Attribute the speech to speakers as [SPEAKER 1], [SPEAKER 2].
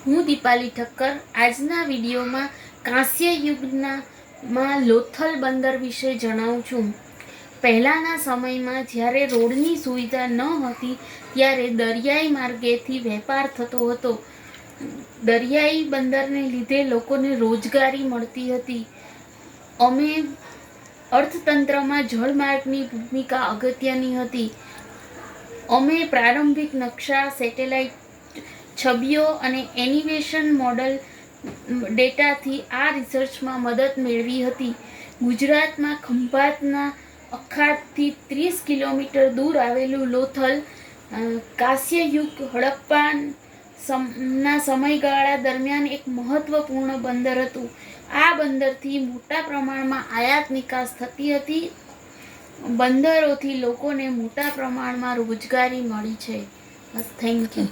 [SPEAKER 1] હું દીપાલી ઠક્કર આજના વિડીયોમાં કાંસ્ય યુગમાં લોથલ બંદર વિશે જણાવું છું. પહેલાંના સમયમાં જ્યારે રોડની સુવિધા ન હતી ત્યારે દરિયાઈ માર્ગેથી વેપાર થતો હતો. દરિયાઈ બંદરને લીધે લોકોને રોજગારી મળતી હતી. અર્થતંત્રમાં જળમાર્ગની ભૂમિકા અગત્યની હતી. અમે પ્રારંભિક નકશા, સેટેલાઇટ છબીઓ અને એનિમેશન મોડલ ડેટાથી આ રિસર્ચમાં મદદ મેળવી હતી. ગુજરાતમાં ખંભાતના અખાતથી 30 કિલોમીટર દૂર આવેલું લોથલ કાંસ્યયુગ હડપ્પાના સમયગાળા દરમિયાન એક મહત્વપૂર્ણ બંદર હતું. આ બંદરથી મોટા પ્રમાણમાં આયાત નિકાસ થતી હતી. બંદરોથી લોકોને મોટા પ્રમાણમાં રોજગારી મળી છે. બસ, થેન્ક યુ.